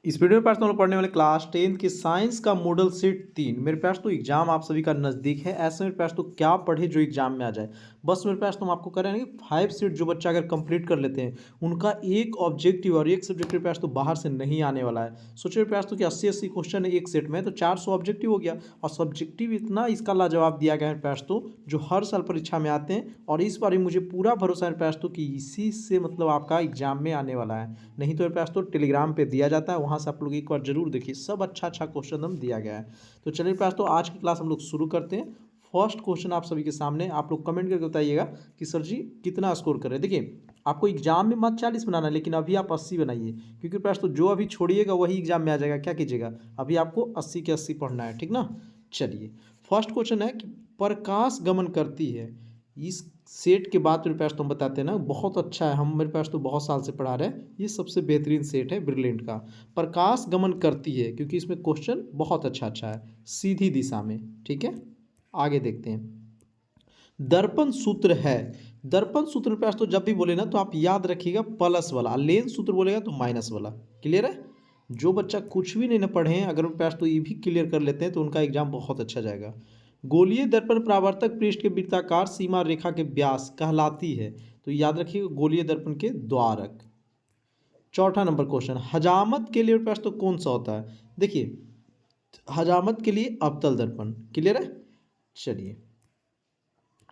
इस वीडियो में पास हम लोग पढ़ने वाले क्लास 10 के साइंस का मॉडल सेट 3। मेरे पास तो एग्जाम आप सभी का नज़दीक है, ऐसे मेरे पास तो क्या पढ़े जो एग्जाम में आ जाए। बस मेरे पास तो हम आपको कह रहे हैं कि 5 सेट जो बच्चा अगर कंप्लीट कर लेते हैं उनका एक ऑब्जेक्टिव और एक सब्जेक्ट मेरे पास तो बाहर से नहीं आने वाला है। सोचिए मेरे पास तो कि 80-80 क्वेश्चन है एक सेट में, तो 400 ऑब्जेक्टिव हो गया। और सब्जेक्टिव इतना इसका लाजवाब दिया गया है मेरे पास तो, जो हर साल परीक्षा में आते हैं। और इस बार मुझे पूरा भरोसा है मेरे पास तो कि इसी से मतलब आपका एग्जाम में आने वाला है। नहीं तो मेरे पास तो टेलीग्राम पे दिया जाता है, वहाँ से आप लोग एक बार जरूर देखिए, सब अच्छा क्वेश्चन हम दिया गया है। तो चलिए मेरे पास तो आज की क्लास हम लोग शुरू करते हैं। फर्स्ट क्वेश्चन आप सभी के सामने, आप लोग कमेंट करके बताइएगा कि सर जी कितना स्कोर कर रहे हैं। देखिए आपको एग्जाम में मत 40 बनाना है, लेकिन अभी आप 80 बनाइए, क्योंकि मेरे पास तो जो अभी छोड़िएगा वही एग्जाम में आ जाएगा। क्या कीजिएगा, अभी आपको 80 के 80 पढ़ना है, ठीक ना। चलिए फर्स्ट क्वेश्चन है कि प्रकाश गमन करती है। इस सेट के बाद मेरे पास तो हम बताते हैं ना, बहुत अच्छा है, हम मेरे पास तो बहुत साल से पढ़ा रहे हैं, ये सबसे बेहतरीन सेट है ब्रिलियंट का। प्रकाश गमन करती है, क्योंकि इसमें क्वेश्चन बहुत अच्छा है सीधी दिशा में, ठीक है। आगे देखते हैं, दर्पण सूत्र है। दर्पण सूत्र मेरे पास तो जब भी बोले ना तो आप याद रखिएगा प्लस वाला, लेंस सूत्र बोलेगा तो माइनस वाला। क्लियर है। जो बच्चा कुछ भी नहीं ना पढ़े हैं, अगर मेरे पास तो ये भी क्लियर कर लेते हैं तो उनका एग्जाम बहुत अच्छा जाएगा। गोलीय दर्पण परावर्तक पृष्ठ के वृत्ताकार सीमा रेखा के व्यास कहलाती है। तो याद रखिएगा गोलीय दर्पण के द्वारक। चौथा नंबर क्वेश्चन, हजामत के लिए मेरे पास तो कौन सा होता है। देखिए हजामत के लिए अवतल दर्पण। क्लियर है। चलिए,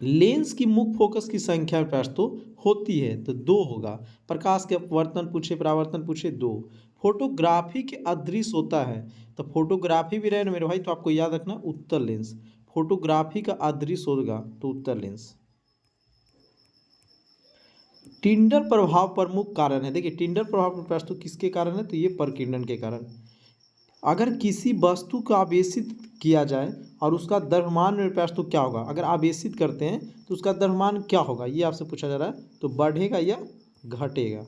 लेंस की मुख्य फोकस की संख्या मेरे पास तो होती है तो 2 होगा। प्रकाश के अपवर्तन पूछे, परावर्तन पूछे, 2। फोटोग्राफी के अदृश्य होता है, तो फोटोग्राफी भी रहे ना मेरे भाई, तो आपको याद रखना उत्तल लेंस। फोटोग्राफी का अदृश्य होगा तो उत्तल लेंस। टिंडर प्रभाव प्रमुख कारण है। देखिए टिंडर प्रभाव मेरे पास तो किसके कारण है, तो ये प्रकीर्णन के कारण। अगर किसी वस्तु को आवेशित किया जाए और उसका द्रव्यमान मेरे पास तो क्या होगा, अगर आवेशित करते हैं तो उसका द्रव्यमान क्या होगा, ये आपसे पूछा जा रहा है। तो बढ़ेगा या घटेगा।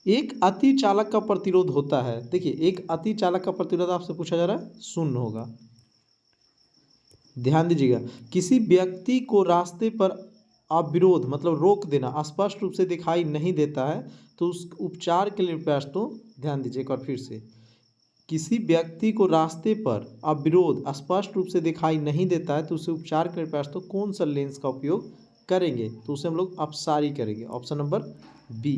एक अति चालक का प्रतिरोध होता है। देखिए एक अति चालक का प्रतिरोध आपसे पूछा जा रहा है, 0 होगा। ध्यान दीजिएगा, किसी व्यक्ति को रास्ते पर अवरोध मतलब रोक देना स्पष्ट रूप से दिखाई नहीं देता है, तो उस उपचार के लिए प्रयास तो ध्यान दीजिए एक बार फिर से। किसी व्यक्ति को रास्ते पर अवरोध स्पष्ट रूप से दिखाई नहीं देता है, तो उसे उपचार के प्रयास तो कौन सा लेंस का उपयोग करेंगे, तो उसे हम लोग अपसारी करेंगे। Option number B.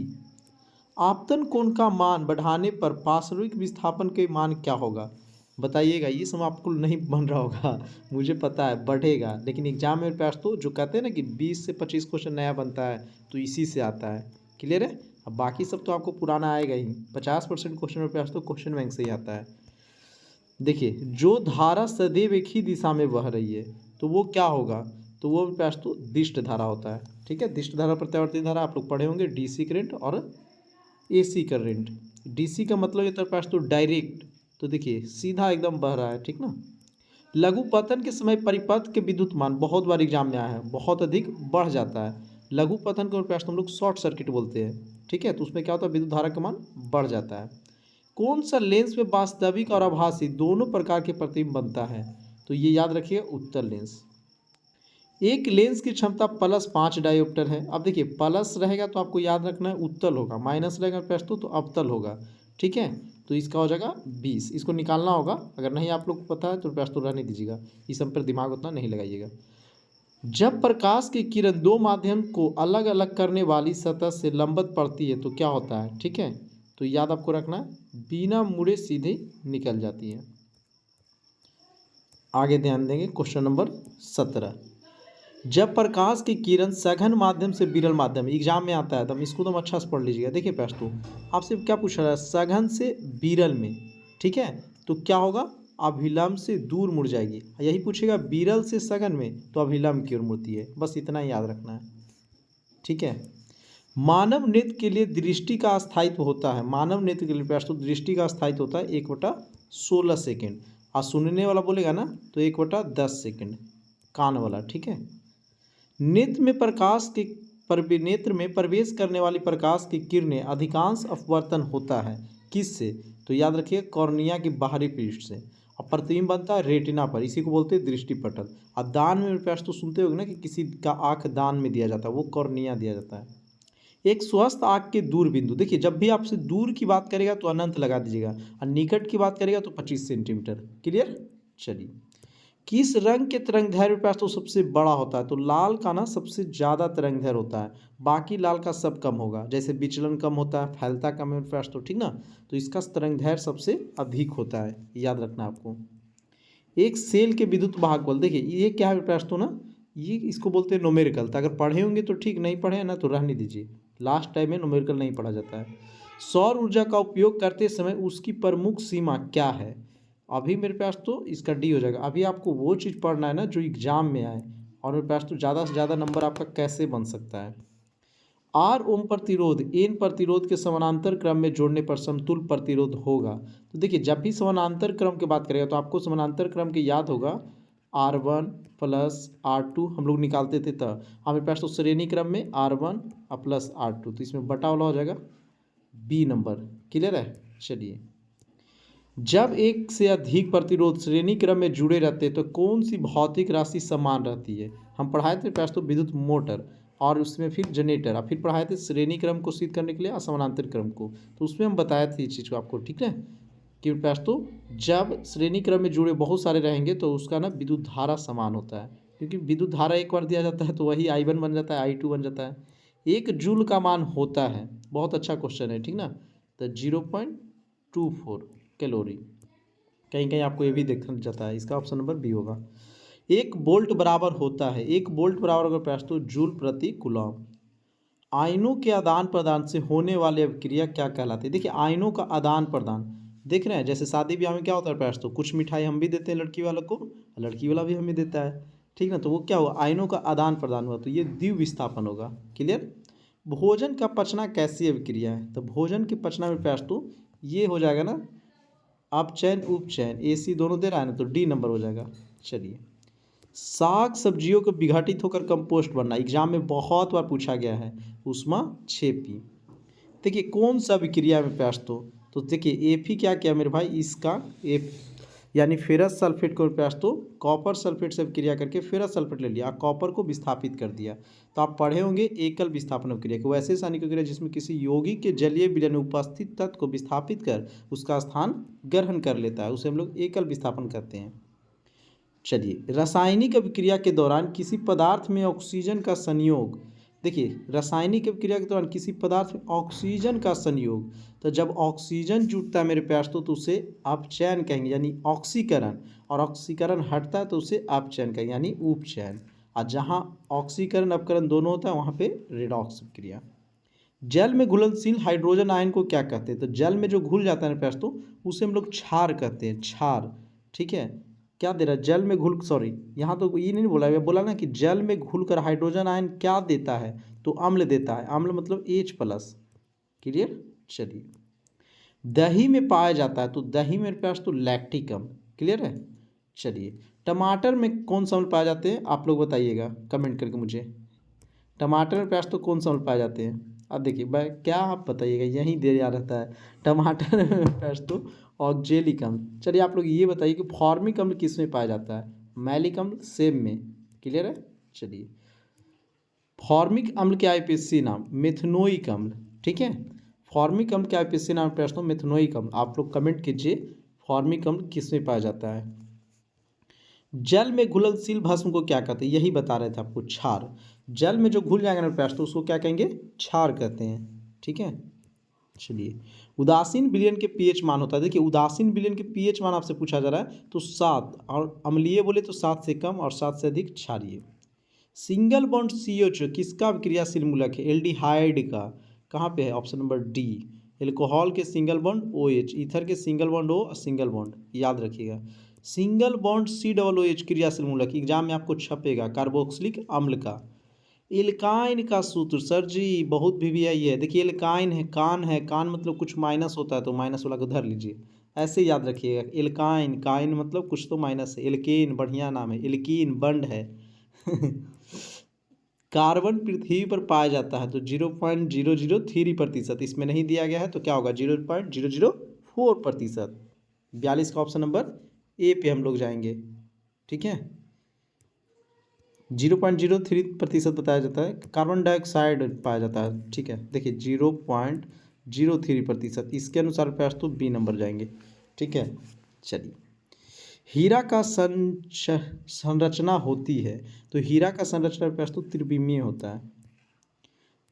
आपतन कोण का मान बढ़ाने पर पार्श्विक विस्थापन के मान क्या होगा, बताइएगा। ये सब आपको नहीं बन रहा होगा, मुझे पता है बढ़ेगा, लेकिन एग्जाम में पास तो जो कहते हैं ना कि 20 से 25 क्वेश्चन नया बनता है, तो इसी से आता है। क्लियर है। अब बाकी सब तो आपको पुराना आएगा ही, 50% क्वेश्चन में पास तो क्वेश्चन बैंक से ही आता है। देखिए जो धारा सदैव एक ही दिशा में बह रही है, तो वो क्या होगा, तो वो पास तो दिष्ट धारा होता है। ठीक है, दिष्ट धारा प्रत्यावर्ती धारा आप लोग पढ़े होंगे, डीसी करंट और एसी करंट। डीसी का मतलब ये तरह पास तो डायरेक्ट, तो देखिए सीधा एकदम बह रहा है, ठीक ना। लघु पतन के समय परिपथ के विद्युत मान बहुत बार एग्जाम में आया है, बहुत अधिक बढ़ जाता है। लघु पतन को पास हम लोग शॉर्ट सर्किट बोलते हैं, ठीक है। तो उसमें क्या होता है, विद्युत धारा का मान बढ़ जाता है। कौन सा लेंस में वास्तविक और आभासी दोनों प्रकार के प्रतिबिंब बनता है, तो ये याद रखिए उत्तल लेंस। एक लेंस की क्षमता +5 डायोप्टर है। अब देखिए प्लस रहेगा तो आपको याद रखना है उत्तल होगा, माइनस रहेगा प्रस्तुत तो अवतल होगा, ठीक है। तो इसका हो जाएगा 20, इसको निकालना होगा। अगर नहीं आप लोग को पता है तो प्रस्तुत रहने दीजिएगा, इस सब पर दिमाग उतना नहीं लगाइएगा। जब प्रकाश की किरण दो माध्यम को अलग अलग करने वाली सतह से लंबवत पड़ती है तो क्या होता है, ठीक है। तो याद आपको रखना है बिना मुड़े सीधे निकल जाती है। आगे ध्यान देंगे, क्वेश्चन नंबर 17। जब प्रकाश की किरण सघन माध्यम से विरल माध्यम, एग्जाम में आता है तो इसको तो अच्छा से पढ़ लीजिएगा। देखिए प्रश्न आपसे क्या पूछ रहा है, सघन से विरल में, ठीक है। तो क्या होगा, अभिलंब से दूर मुड़ जाएगी। यही पूछेगा विरल से सघन में तो अभिलंब की ओर मुड़ती है, बस इतना ही याद रखना है, ठीक है। मानव नेत्र के लिए दृष्टि का स्थायित्व होता है। मानव नेत्र के लिए प्रस्तुत दृष्टि का स्थायित्व होता है 1/16 सेकेंड। और सुनने वाला बोलेगा ना तो 1/10 सेकेंड, कान वाला, ठीक है। नेत्र में प्रकाश के नेत्र में प्रवेश करने वाली प्रकाश की किरणें अधिकांश अपवर्तन होता है किससे, तो याद रखिए कॉर्निया की बाहरी पृष्ठ से। और प्रतिबिंब बनता है रेटिना पर, इसी को बोलते हैं दृष्टिपटल। और दान में प्रयास तो सुनते होगे ना कि किसी का आँख दान में दिया जाता है, वो कॉर्निया दिया जाता है। एक स्वस्थ आँख के दूर बिंदु, देखिए जब भी आपसे दूर की बात करेगा तो अनंत लगा दीजिएगा और निकट की बात करेगा तो 25 सेंटीमीटर। क्लियर। चलिए, किस रंग के तरंगदैर्घ्य मेरे पास तो सबसे बड़ा होता है? तो लाल का ना सबसे ज़्यादा तरंगदैर्घ्य होता है, बाकी लाल का सब कम होगा। जैसे विचलन कम होता है, फैलता कम है मेरे पास तो, ठीक ना। तो इसका तरंगदैर्घ्य सबसे अधिक होता है, याद रखना आपको। एक सेल के विद्युत वाहक बल, देखिए ये क्या है मेरे पास तो ना, ये इसको बोलते हैं न्यूमेरिकल। तो अगर पढ़े होंगे तो ठीक, नहीं पढ़े हैं ना तो रहने दीजिए, लास्ट टाइम में न्यूमेरिकल नहीं पढ़ा जाता है। सौर ऊर्जा का उपयोग करते समय उसकी प्रमुख सीमा क्या है? अभी मेरे पास तो इसका डी हो जाएगा। अभी आपको वो चीज़ पढ़ना है ना जो एग्जाम में आए, और मेरे पास तो ज़्यादा से ज़्यादा नंबर आपका कैसे बन सकता है। आर ओम प्रतिरोध एन प्रतिरोध के समानांतर क्रम में जोड़ने पर समतुल्य प्रतिरोध होगा। तो देखिए जब भी समानांतर क्रम की बात करेगा तो आपको समानांतर क्रम के याद होगा R1 प्लस R2 हम लोग निकालते थे। तब हमारे पास तो श्रेणी क्रम में R1 प्लस R2, तो इसमें बटा वाला हो जाएगा बी नंबर। क्लियर है। चलिए, जब एक से अधिक प्रतिरोध श्रेणी क्रम में जुड़े रहते हैं तो कौन सी भौतिक राशि समान रहती है? हम पढ़ाए थे पास तो विद्युत मोटर, और उसमें फिर जनरेटर, और फिर पढ़ाए थे श्रेणी क्रम को सिद्ध करने के लिए और समानांतर क्रम को। तो उसमें हम बताए थे इस चीज़ को आपको, ठीक है। कि पास तो जब श्रेणी क्रम में जुड़े बहुत सारे रहेंगे तो उसका ना विद्युत धारा समान होता है, क्योंकि विद्युत धारा एक बार दिया जाता है तो वही I1 बन जाता है, I2 बन जाता है। एक जूल का मान होता है, बहुत अच्छा क्वेश्चन है, ठीक ना। तो 0.24 कैलोरी। कहीं कहीं आपको ये भी देखना जाता है, इसका ऑप्शन नंबर बी होगा। एक बोल्ट बराबर होता है, एक बोल्ट बराबर अगर प्रयास तो जूल प्रति कूलम। आयनों के आदान प्रदान से होने वाली अभिक्रिया क्या कहलाती है? देखिए आयनों का आदान प्रदान देख रहे हैं, जैसे शादी ब्याह में क्या होता है प्रयास तो कुछ मिठाई हम भी देते हैं लड़की वालों को, लड़की वाला भी हमें देता है, ठीक ना। तो वो क्या हुआ, आयनों का आदान प्रदान हुआ, तो ये द्विविस्थापन विस्थापन होगा। क्लियर। भोजन का पचना कैसी अभिक्रिया है? तो भोजन के पचना में प्रयास तो ये हो जाएगा ना अपचयन उपचयन, AC दोनों दे रहा है ना, तो डी नंबर हो जाएगा। चलिए, साग सब्जियों को विघटित होकर कंपोस्ट बनना, एग्जाम में बहुत बार पूछा गया है, ऊष्माक्षेपी। देखिए कौन सा विक्रिया में प्रयास तो देखिए एफ ही क्या किया मेरे भाई, इसका एफ यानी फेरस सल्फेट को प्रयास तो कॉपर सल्फेट से क्रिया करके फेरस सल्फेट ले लिया, कॉपर को विस्थापित कर दिया। तो आप पढ़े होंगे एकल विस्थापन क्रिया को, वैसे रासायनिक क्रिया जिसमें किसी यौगिक के जलीय विलयन में उपस्थित तत्व को विस्थापित कर उसका स्थान ग्रहण कर लेता है, उसे हम लोग एकल विस्थापन कहते हैं। चलिए, रासायनिक अभिक्रिया के दौरान किसी पदार्थ में ऑक्सीजन का संयोग, देखिए रासायनिक अभिक्रिया के दौरान किसी पदार्थ में ऑक्सीजन का संयोग, तो जब ऑक्सीजन जुटता है मेरे प्यास तो उसे अपचयन कहेंगे यानी ऑक्सीकरण, और ऑक्सीकरण हटता है तो उसे अपचयन कहेंगे यानी उपचयन। और जहाँ ऑक्सीकरण अपकरण दोनों होता है वहाँ पे रेडॉक्स अभिक्रिया। जल में घुलनशील हाइड्रोजन आयन को क्या कहते हैं? तो जल में जो घुल जाता है मेरे प्यास तो उसे हम लोग क्षार कहते हैं, क्षार। ठीक है, क्या दे रहा है, जल में घुल, सॉरी यहाँ तो ये नहीं बोला, बोला ना कि जल में घुलकर हाइड्रोजन आयन क्या देता है, तो अम्ल देता है, अम्ल मतलब H+। क्लियर। चलिए, दही में पाया जाता है, तो दही मेरे पास तो लैक्टिक अम्ल। क्लियर है। चलिए, टमाटर में कौन सा अम्ल पाए जाते हैं आप लोग बताइएगा कमेंट करके मुझे, टमाटर में प्याज तो कौन सा अम्ल पाए जाते हैं? अब देखिए भाई क्या आप बताइएगा, यहीं दे याद रहता है टमाटर में प्याज तो ऑक्जेलिक अम्ल। चलिए आप लोग ये बताइए कि फॉर्मिक अम्ल किस में पाया जाता है? मैलिक अम्ल सेम में। क्लियर है। चलिए, फॉर्मिक अम्ल के आईपीएससी नाम मेथनोइक अम्ल। ठीक है, फॉर्मिक अम्ल के आईपीएससी नाम प्रश्न मेथनोइक अम्ल। आप लोग कमेंट कीजिए फॉर्मिक अम्ल किस में पाया जाता है। जल में घुलनशील भस्म को क्या कहते हैं? यही बता रहे थे आपको, क्षार। जल में जो घुल जाएगा ना प्यास तो उसको क्या कहेंगे? क्षार कहते हैं। ठीक है। चलिए, उदासीन विलयन के पीएच मान होता है, देखिए उदासीन विलयन के पीएच मान आपसे पूछा जा रहा है तो 7, और अम्लीय बोले तो 7 से कम और 7 से अधिक क्षारीय। सिंगल बॉन्ड CH किसका क्रियाशील मूलक है? एल्डिहाइड का। कहाँ पे है? Option number D. एल्कोहल के सिंगल बॉन्ड OH, ईथर के सिंगल बॉन्ड O और सिंगल बॉन्ड, याद रखिएगा। सिंगल बॉन्ड COOH क्रियाशील मूलक, एग्जाम में आपको छपेगा, कार्बोक्सिलिक अम्ल का। एल्काइन का सूत्र सर जी बहुत भी आई है, देखिए एल्काइन है, कान मतलब कुछ माइनस होता है तो माइनस वाला को धर लीजिए, ऐसे याद रखिएगा। एल्काइन, काइन मतलब कुछ तो माइनस है, एल्केन बढ़िया नाम है, एल्कीन बंड है। कार्बन पृथ्वी पर पाया जाता है तो 0.003%, इसमें नहीं दिया गया है तो क्या होगा? 0.004%। 42 का ऑप्शन नंबर ए पे हम लोग जाएंगे। ठीक है। 0.03% बताया जाता है। कार्बन डाइऑक्साइड पाया जाता है, ठीक है। देखिए 0.03%, इसके अनुसार प्रयास तो बी नंबर जाएंगे, ठीक है। चलिए, हीरा का संरचना होती है, तो हीरा का संरचना प्रयास तो त्रिविमीय होता है।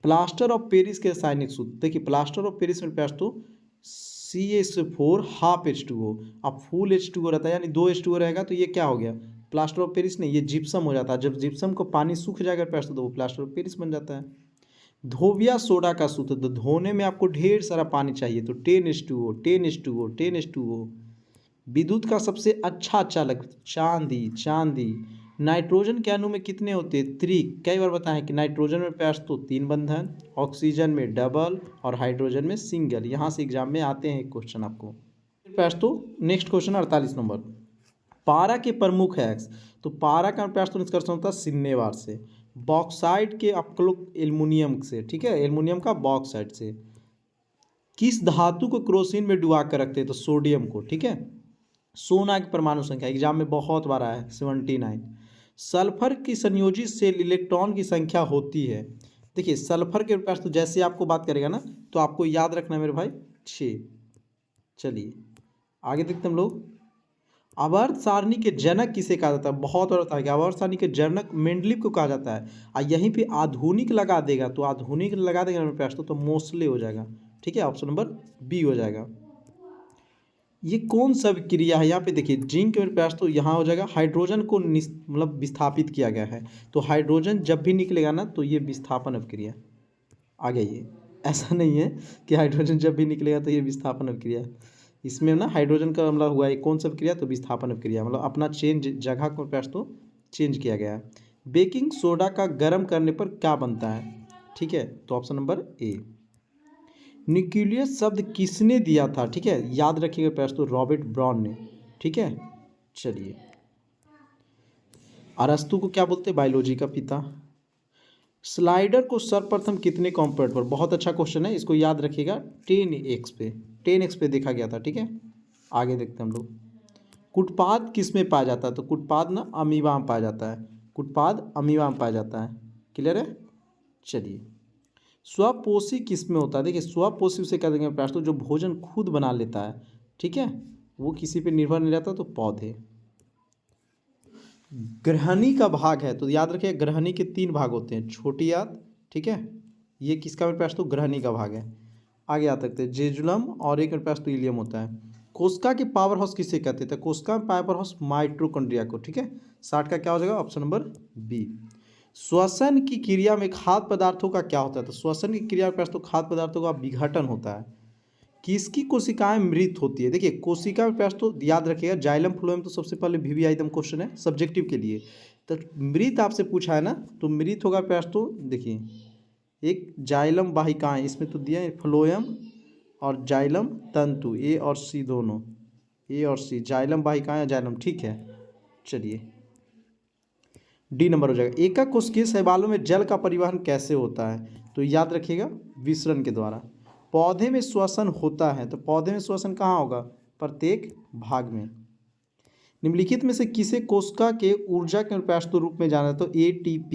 प्लास्टर ऑफ पेरिस के रासायनिक सूत्र, देखिए प्लास्टर ऑफ पेरिस में प्रयास तो CH4 ½ H2O। अब फुल H2O रहता है, यानी 2 H2O रहेगा, तो ये क्या हो गया, प्लास्टर ऑफ पेरिस नहीं, ये जिप्सम हो जाता है। जब जिप्सम को पानी सूख जाएगा प्रयास तो वो प्लास्टर ऑफ पेरिस बन जाता है। धोबिया सोडा का सूत्र, तो धोने में आपको ढेर सारा पानी चाहिए, तो 10H2O 10H2O 10H2O। विद्युत का सबसे अच्छा चालक चांदी, चांदी। नाइट्रोजन के अणु में कितने होते हैं, त्रिक। कई बार बताएं कि नाइट्रोजन में प्रयास तो 3 बंधन, ऑक्सीजन में डबल और हाइड्रोजन में सिंगल। यहाँ से एग्जाम में आते हैं एक क्वेश्चन आपको प्रयास तो। नेक्स्ट क्वेश्चन 48 नंबर, पारा के प्रमुख है एक्स, तो पारा का प्रयास तो निष्कर्षण होता है सिन्नेवार से। बॉक्साइड के अपलोक एल्युमिनियम से, ठीक है, एल्युमिनियम का बॉक्साइड से। किस धातु को क्रोसिन में डुबा कर रखते हैं, तो सोडियम को, ठीक है। सोना की परमाणु संख्या एग्जाम में बहुत बार आया है 79। सल्फर की संयोजित सेल इलेक्ट्रॉन की संख्या होती है, देखिए सल्फर के पास तो जैसे आपको बात करेगा ना, तो आपको याद रखना मेरे भाई 6। चलिए आगे देखते हम लोग, आवर्त सारणी के जनक किसे कहा जाता है, बहुत बार होता है कि आवर्त सारणी के जनक मेंडलीव को कहा जाता है। और यहीं पे आधुनिक लगा देगा, तो आधुनिक लगा देगा मेरे पास तो मोस्टली हो जाएगा, ठीक है, ऑप्शन नंबर बी हो जाएगा। ये कौन सा क्रिया है, यहाँ पे देखिए जिंक में प्रयास तो यहाँ हो जाएगा। हाइड्रोजन को मतलब विस्थापित किया गया है, तो हाइड्रोजन जब भी निकलेगा ना, तो ये विस्थापन अभिक्रिया आ गई है। ऐसा नहीं है कि हाइड्रोजन जब भी निकलेगा तो ये विस्थापन अभिक्रिया, इसमें ना हाइड्रोजन का हमला हुआ है, कौन सा अभिक्रिया, तो विस्थापन अभिक्रिया, मतलब अपना चेंज जगह को प्रयास तो चेंज किया गया है। बेकिंग सोडा का गर्म करने पर क्या बनता है, ठीक है, तो ऑप्शन नंबर ए। न्यूक्लियस शब्द किसने दिया था, ठीक है, याद रखिएगा प्रयास तो रॉबर्ट ब्राउन ने, ठीक है। चलिए, अरस्तु को क्या बोलते हैं, बायोलॉजी का पिता। स्लाइडर को सर्वप्रथम कितने कंपोनेंट पर, बहुत अच्छा क्वेश्चन है, इसको याद रखिएगा 10x पे, 10x पे देखा गया था, ठीक है। आगे देखते हैं हम लोग, कुटपाद किस में पाया जाता है, तो कुटपाद ना अमीबा में पाया जाता है, कुटपाद अमीबा में पाया जाता है, क्लियर है। चलिए, स्वपोषी किस में होता है, देखिए स्वपोषी उसे कह देंगे प्रयास तो जो भोजन खुद बना लेता है, ठीक है, वो किसी पे निर्भर नहीं रहता, तो पौधे। ग्रहणी का भाग है, तो याद रखिए ग्रहणी के 3 भाग होते हैं, छोटी आंत, ठीक है, ये किसका मेरे पास तो ग्रहणी का भाग है। आगे आ सकते हैं जेजुलम, और एक मेरे पास तो इलियम होता है। कोशिका के पावर हाउस किसे कहते थे, कोशिका पावर हाउस माइटोकॉन्ड्रिया को, ठीक है। 60 का क्या हो जाएगा, ऑप्शन नंबर बी। श्वसन की क्रिया में खाद्य पदार्थों का क्या होता है, तो श्वसन की क्रिया में तो खाद्य पदार्थों का विघटन होता है। किसकी कोशिकाएं मृत होती है, देखिए कोशिका में तो याद रखिएगा जाइलम फ्लोएम, तो सबसे पहले VVIM क्वेश्चन है सब्जेक्टिव के लिए। तो मृत आपसे पूछा है ना, तो मृत होगा प्रयास तो देखिए एक जाइलम वाहिकाएं, इसमें तो दिया है फ्लोएम और जाइलम तंतु, ए और सी दोनों, ए और सी जाइलम वाहिकाएं, जाइलम, ठीक है। चलिए डी नंबर हो जाएगा। एकक कोशिकीय शैवालों में जल का परिवहन कैसे होता है, तो याद रखिएगा विसरण के द्वारा। पौधे में श्वसन होता है, तो पौधे में श्वसन कहाँ होगा, प्रत्येक भाग में। निम्नलिखित में से किसे कोशिका के ऊर्जा के अनुप्रस्थ रूप में जाना है, तो ATP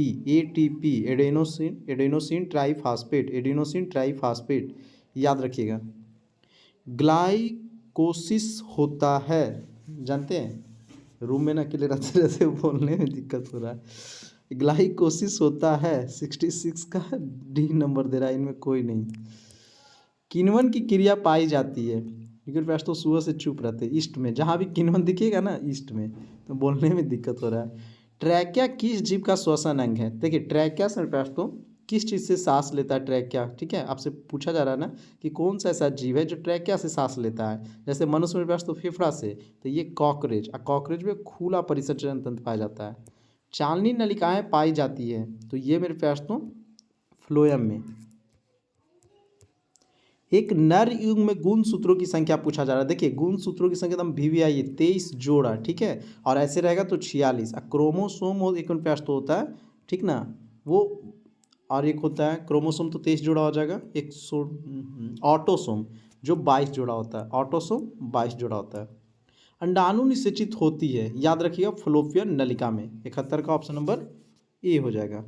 एडेनोसिन ट्राइफास्फेट, याद रखिएगा। ग्लाइकोसिस होता है, जानते हैं, रूम में ना अकेले रहते रहते बोलने में दिक्कत हो रहा है। ग्लाइकोसिस होता है 66 का, डी नंबर दे रहा है, इनमें कोई नहीं। किण्वन की क्रिया पाई जाती है, क्योंकि पास तो सुबह से चुप रहते हैं, ईस्ट में, जहाँ भी किण्वन दिखेगा ना ईस्ट में, तो बोलने में दिक्कत हो रहा है। ट्रैकिया किस जीव का श्वसन अंग है, देखिए ट्रैकिया से पास तो किस चीज़ से सांस लेता है ट्रैकिया, ठीक है, आपसे पूछा जा रहा है ना कि कौन सा ऐसा जीव है जो ट्रैकिया से सांस लेता है। जैसे मनुष्य में पास तो फेफड़ा से, तो ये कॉकरेज, और कॉकरेज में खुला परिसंचरण तंत्र पाया जाता है। चालनी नलिकाएं पाई जाती है, तो ये मेरे पास तो फ्लोएम में। एक नर युग में गुण सूत्रों की संख्या पूछा जा रहा है, देखिए गुण सूत्रों की संख्या एकदम VVI 23 जोड़ा, ठीक है, और ऐसे रहेगा तो 46। क्रोमोसोम एक प्रयास तो होता है, ठीक ना, वो और एक होता है क्रोमोसोम, तो 23 जोड़ा हो जाएगा। एक ऑटोसोम जो 22 जोड़ा होता है, ऑटोसोम 22 जोड़ा होता है। अंडाणु निषेचित होती है, याद रखिएगा फ्लोपियन नलिका में, 71 का ऑप्शन नंबर ए हो जाएगा।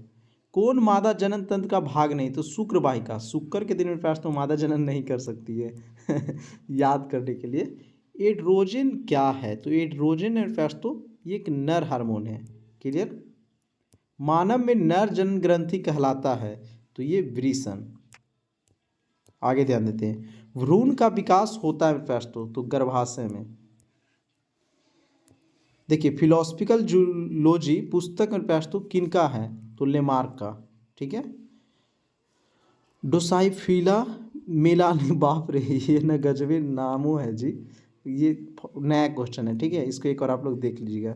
कौन मादा जनन तंत्र का भाग नहीं, तो शुक्र वाहिका। शुक्र के दिन मेरे पास तो मादा जनन नहीं कर सकती है याद करने के लिए। एड्रोजन क्या है, तो एड्रोजन मेरे पास तो ये एक नर हार्मोन है। क्लियर। मानव में नर जनन ग्रंथि कहलाता है, तो ये वृषण। आगे ध्यान देते हैं, भ्रूण का विकास होता है मेरे पास तो गर्भाशय में। देखिए फिलोसफिकल जूलॉजी पुस्तक मेरे पास तो किनका है, तो लेमार्क का। ठीक है। डोसाइफिला मेलानी, बाप रे ये ना गजबे नामों है जी। ये नया क्वेश्चन है, ठीक है, इसको एक और आप लोग देख लीजिएगा।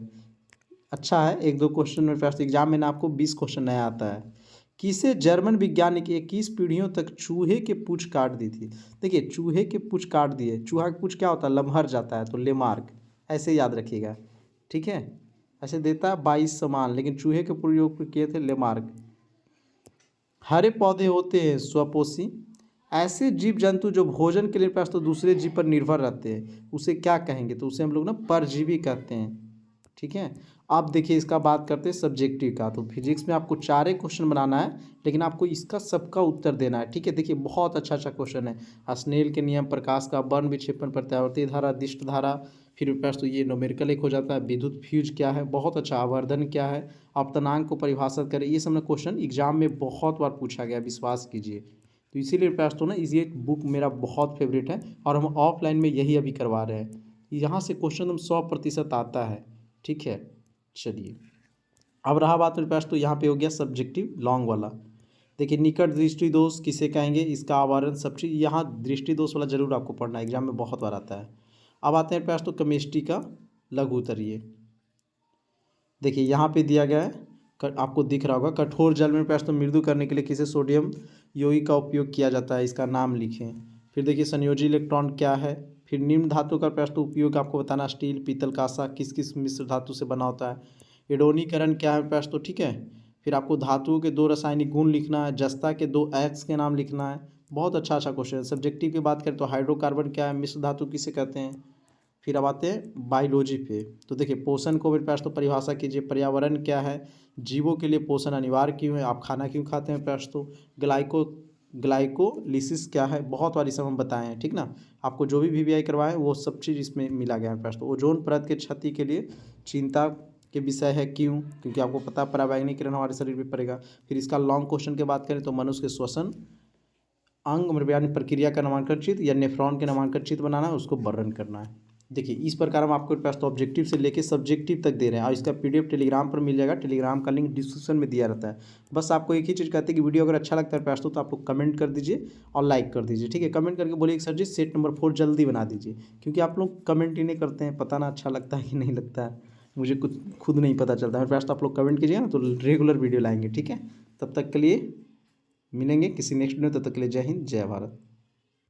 अच्छा है, एक दो क्वेश्चन मेरे पास एग्जाम में ना आपको 20 क्वेश्चन नया आता है। किसे जर्मन वैज्ञानिक 21 पीढ़ियों तक चूहे के पूंछ काट दी थी। देखिए चूहे के पूंछ काट दिए, चूहा के पूंछ क्या होता है, लम्हर जाता है, तो लेमार्क। ऐसे याद रखिएगा, ठीक है। ऐसे देता है 22 समान, लेकिन चूहे के प्रयोग किए थे लेमार्क। हरे पौधे होते हैं स्वपोषी। ऐसे जीव जंतु जो भोजन के लिए पास तो दूसरे जीव पर निर्भर रहते हैं, उसे क्या कहेंगे, तो उसे हम लोग ना परजीवी कहते हैं। ठीक है। अब देखिए इसका बात करते हैं सब्जेक्टिव का। तो फिजिक्स में आपको 4 क्वेश्चन बनाना है, लेकिन आपको इसका सबका उत्तर देना है। ठीक है। देखिए बहुत अच्छा अच्छा क्वेश्चन है। स्नेल के नियम, प्रकाश का वर्ण विक्षेपण, प्रत्यावर्ती धारा, दिष्ट धारा, फिर पास तो ये न्यूमेरिकल एक हो जाता है, विद्युत फ्यूज क्या है, बहुत अच्छा, आवर्धन क्या है, अपतनांक को परिभाषित करें। ये सब ना क्वेश्चन एग्जाम में बहुत बार पूछा गया, विश्वास कीजिए। तो इसीलिए पास तो ना ये बुक मेरा बहुत फेवरेट है, और हम ऑफलाइन में यही अभी करवा रहे हैं। यहाँ से क्वेश्चन हम 100% आता है। ठीक है। चलिए अब रहा बात मेरे पास तो यहाँ पे हो गया सब्जेक्टिव लॉन्ग वाला। देखिए निकट दृष्टि दोष किसे कहेंगे, इसका आवरण सब चीज़, यहाँ दृष्टि दोष वाला जरूर आपको पढ़ना है, एग्जाम में बहुत बार आता है। अब आते हैं मेरे पास तो केमिस्ट्री का लघु उत्तरीय। देखिए यहाँ पे दिया गया है, आपको दिख रहा होगा, कठोर जल में पास तो मृदु करने के लिए किसे सोडियम यौगिक का उपयोग किया जाता है, इसका नाम लिखें। फिर देखिए संयोजी इलेक्ट्रॉन क्या है। फिर निम्न धातु का पास तो उपयोग आपको बताना, स्टील, पीतल, कांसा किस किस मिश्र धातु से बना होता है। एडोनीकरण क्या है पास तो, ठीक है। फिर आपको धातुओं के 2 रासायनिक गुण लिखना है, जस्ता के 2 एक्स के नाम लिखना है। बहुत अच्छा अच्छा क्वेश्चन है। सब्जेक्टिव की बात करें तो हाइड्रोकार्बन क्या है, मिश्र धातु किसे कहते हैं। फिर अब आते हैं बायोलॉजी पे। तो देखिए पोषण को मेरे पास तो परिभाषा कीजिए, पर्यावरण क्या है, जीवों के लिए पोषण अनिवार्य क्यों है, आप खाना क्यों खाते हैं पास तो, ग्लाइकोलिसिस क्या है, बहुत बार सब हम बताए हैं, ठीक ना। आपको जो भी वीवीआई करवाएं वो सब चीज़ इसमें मिला गया है पास तो। ओजोन परत के क्षति के लिए चिंता के विषय है, क्यों, क्योंकि आपको पता है पराबैंगनी किरण हमारे शरीर में पड़ेगा। फिर इसका लॉन्ग क्वेश्चन की बात करें तो मनुष्य के श्वसन अंग यानी प्रक्रिया का नामांकन चित्र या नेफ्रॉन के नामांकन चित्र बनाना है, उसको वर्णन करना है। देखिए इस प्रकार हम आपको पास तो ऑब्जेक्टिव से लेके सब्जेक्टिव तक दे रहे हैं, और इसका पीडीएफ टेलीग्राम पर मिल जाएगा, टेलीग्राम का लिंक डिस्क्रिप्शन में दिया रहता है। बस आपको एक ही चीज़ कहते हैं कि वीडियो अगर अच्छा लगता है पास तो आप लोग कमेंट कर दीजिए और लाइक कर दीजिए। ठीक है। कमेंट करके बोलिए सर जी सेट नंबर 4 जल्दी बना दीजिए, क्योंकि आप लोग कमेंट ही नहीं करते हैं, पता ना अच्छा लगता है कि नहीं लगता है, मुझे कुछ खुद नहीं पता चलता है। पास तो आप लोग कमेंट कीजिए ना, तो रेगुलर वीडियो लाएंगे। ठीक है। तब तक के लिए मिलेंगे किसी नेक्स्ट वीडियो, तब तक के लिए जय हिंद जय भारत।